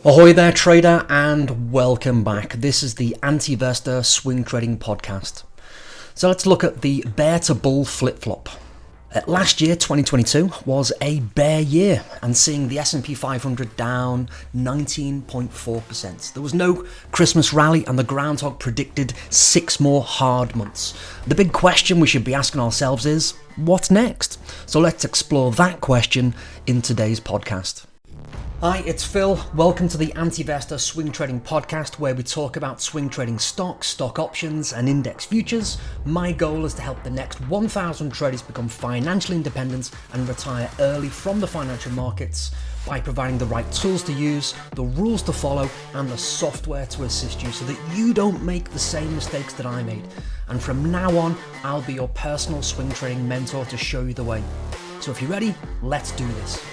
Ahoy there, trader, and welcome back. This is the Anti-Investor Swing Trading Podcast. So let's look at the bear to bull flip-flop. Last year, 2022, was a bear year, and seeing the S&P 500 down 19.4%. There was no Christmas rally, and the groundhog predicted 6 more hard months. The big question we should be asking ourselves is, what's next? So let's explore that question in today's podcast. Hi, it's Phil. Welcome to the Anti-Investor Swing Trading Podcast, where we talk about swing trading stocks, stock options, and index futures. My goal is to help the next 1,000 traders become financially independent and retire early from the financial markets by providing the right tools to use, the rules to follow, and the software to assist you so that you don't make the same mistakes that I made. And from now on, I'll be your personal swing trading mentor to show you the way. So if you're ready, let's do this.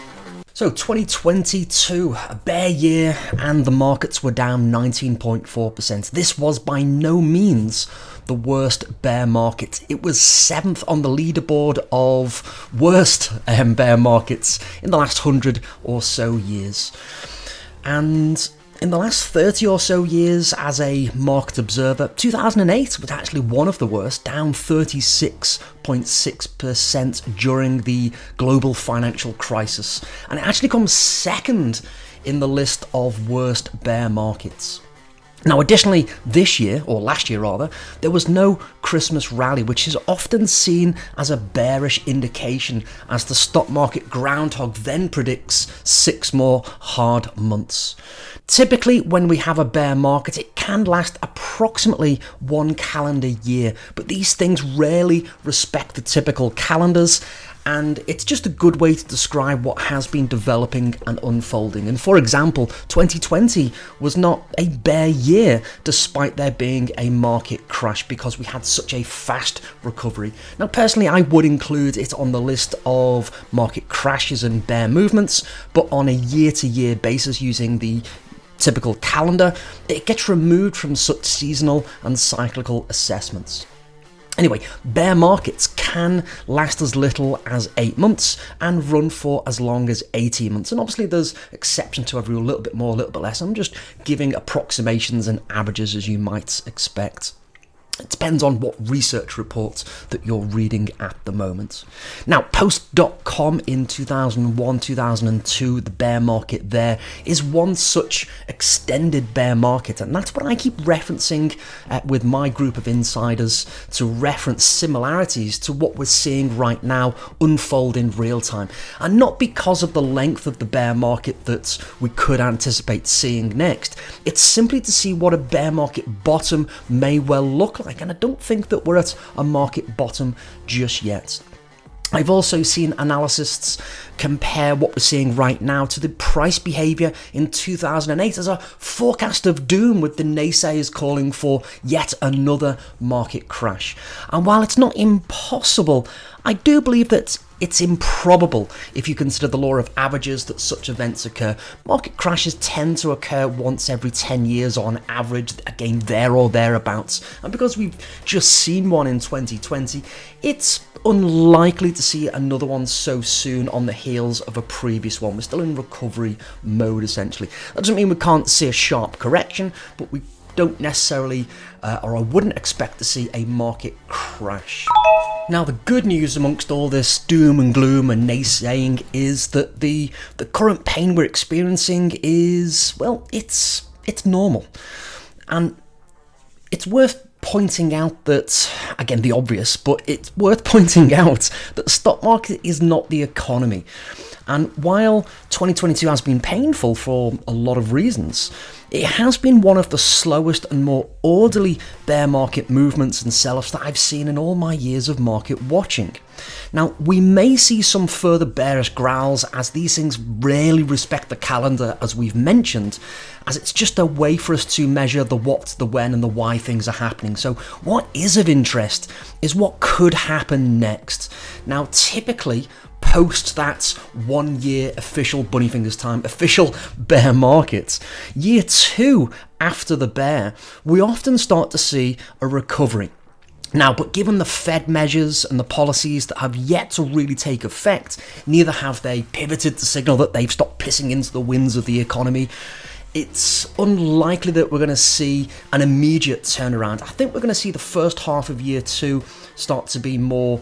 So 2022, a bear year, and the markets were down 19.4%. This was by no means the worst bear market. It was 7th on the leaderboard of worst bear markets in the last 100 or so years. And in the last 30 or so years, as a market observer, 2008 was actually one of the worst, down 36.6% during the global financial crisis. And it actually comes second in the list of worst bear markets. Now, additionally, this year, or last year rather, there was no Christmas rally, which is often seen as a bearish indication, as the stock market groundhog then predicts 6 more hard months. Typically, when we have a bear market, it can last approximately 1 calendar year, but these things rarely respect the typical calendars, and it's just a good way to describe what has been developing and unfolding. And for example, 2020 was not a bear year despite there being a market crash, because we had such a fast recovery. Now personally, I would include it on the list of market crashes and bear movements, but on a year-to-year basis using the typical calendar, it gets removed from such seasonal and cyclical assessments. Anyway, bear markets can last as little as 8 months and run for as long as 18 months. And obviously there's exceptions to every rule, a little bit more, a little bit less. I'm just giving approximations and averages as you might expect. It depends on what research reports that you're reading at the moment. Now, post.com in 2001, 2002, the bear market there is one such extended bear market. And that's what I keep referencing with my group of insiders, to reference similarities to what we're seeing right now unfold in real time. And not because of the length of the bear market that we could anticipate seeing next. It's simply to see what a bear market bottom may well look like. And I don't think that we're at a market bottom just yet. I've also seen analysts compare what we're seeing right now to the price behaviour in 2008 as a forecast of doom, with the naysayers calling for yet another market crash. And while it's not impossible, I do believe that it's improbable if you consider the law of averages that such events occur. Market crashes tend to occur once every 10 years on average, again there or thereabouts. And because we've just seen one in 2020, it's unlikely to see another one so soon on the heels of a previous one. We're still in recovery mode essentially. That doesn't mean we can't see a sharp correction, but we don't necessarily, or I wouldn't expect to see a market crash. Now, the good news amongst all this doom and gloom and naysaying is that the current pain we're experiencing is, well, it's normal. And it's worth pointing out that, again, the obvious, but it's worth pointing out that the stock market is not the economy. And while 2022 has been painful for a lot of reasons, it has been one of the slowest and more orderly bear market movements and sell-offs that I've seen in all my years of market watching. Now, we may see some further bearish growls, as these things rarely respect the calendar, as we've mentioned, as it's just a way for us to measure the what, the when, and the why things are happening. So what is of interest is what could happen next. Now, typically, post that 1 year official bunny fingers time, official bear market, year 2 after the bear, we often start to see a recovery. Now, but given the Fed measures and the policies that have yet to really take effect, neither have they pivoted to signal that they've stopped pissing into the winds of the economy, it's unlikely that we're going to see an immediate turnaround. I think we're going to see the first half of year 2 start to be more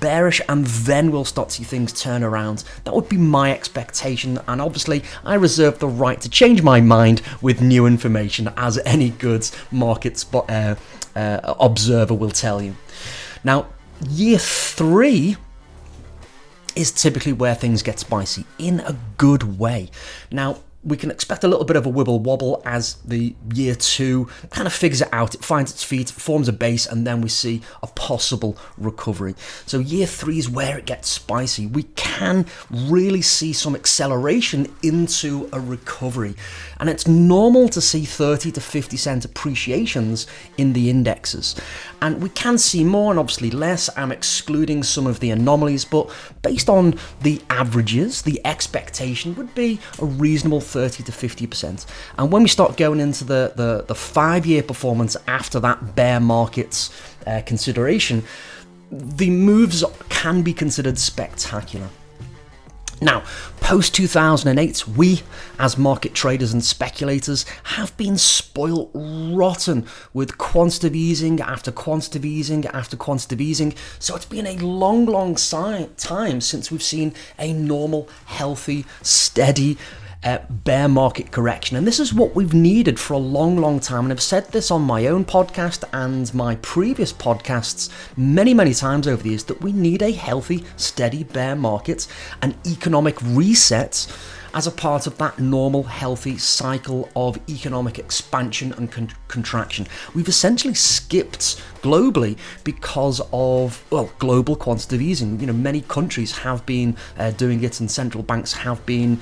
bearish, and then we'll start to see things turn around. That would be my expectation, and obviously I reserve the right to change my mind with new information, as any good markets observer will tell you. Now, year 3 is typically where things get spicy in a good way. Now, we can expect a little bit of a wibble wobble as the year 2 kind of figures it out. It finds its feet, forms a base, and then we see a possible recovery. So year 3 is where it gets spicy. We can really see some acceleration into a recovery. And it's normal to see 30 to 50 cent appreciations in the indexes. And we can see more and obviously less. I'm excluding some of the anomalies, but based on the averages, the expectation would be a reasonable 30 to 50%. And when we start going into the 5-year performance after that bear market's consideration, the moves can be considered spectacular. Now, post-2008, we, as market traders and speculators, have been spoiled rotten with quantitative easing after quantitative easing after quantitative easing. So it's been a long time since we've seen a normal, healthy, steady bear market correction, and this is what we've needed for a long time. And I've said this on my own podcast and my previous podcasts many times over the years, that we need a healthy, steady bear market, an economic reset as a part of that normal, healthy cycle of economic expansion and contraction. We've essentially skipped globally because of, well, global quantitative easing. You know, many countries have been doing it, and central banks have been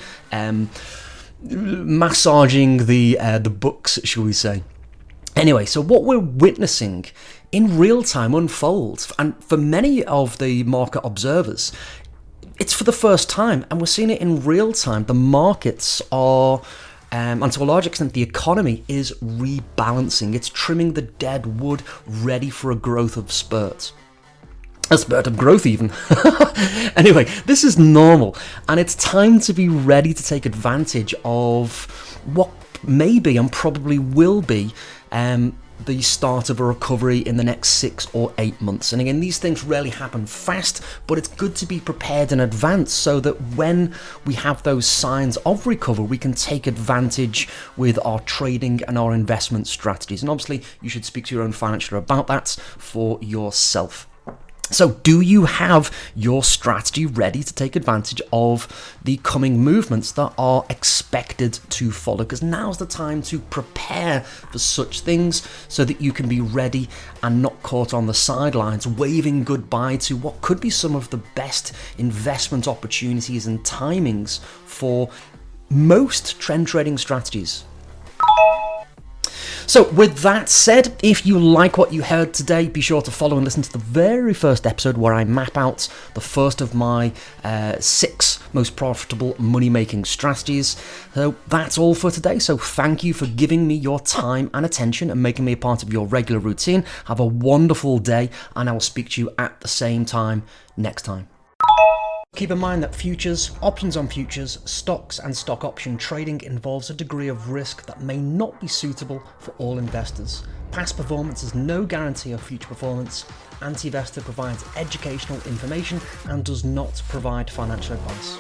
massaging the books, shall we say. Anyway, so what we're witnessing in real time unfolds, and for many of the market observers, it's for the first time, and we're seeing it in real time. The markets are, and to a large extent, the economy is rebalancing. It's trimming the dead wood, ready for a growth of spurt. A spurt of growth, even. Anyway, this is normal, and it's time to be ready to take advantage of what may be and probably will be the start of a recovery in the next 6 or 8 months. And again, these things rarely happen fast, but it's good to be prepared in advance so that when we have those signs of recovery, we can take advantage with our trading and our investment strategies. And obviously, you should speak to your own financial about that for yourself. So do you have your strategy ready to take advantage of the coming movements that are expected to follow? Because now's the time to prepare for such things so that you can be ready and not caught on the sidelines, waving goodbye to what could be some of the best investment opportunities and timings for most trend trading strategies. So with that said, if you like what you heard today, be sure to follow and listen to the very first episode where I map out the first of my 6 most profitable money-making strategies. So that's all for today. So thank you for giving me your time and attention and making me a part of your regular routine. Have a wonderful day, and I will speak to you at the same time next time. Keep in mind that futures, options on futures, stocks and stock option trading involves a degree of risk that may not be suitable for all investors. Past performance is no guarantee of future performance. Anti-Investor provides educational information and does not provide financial advice.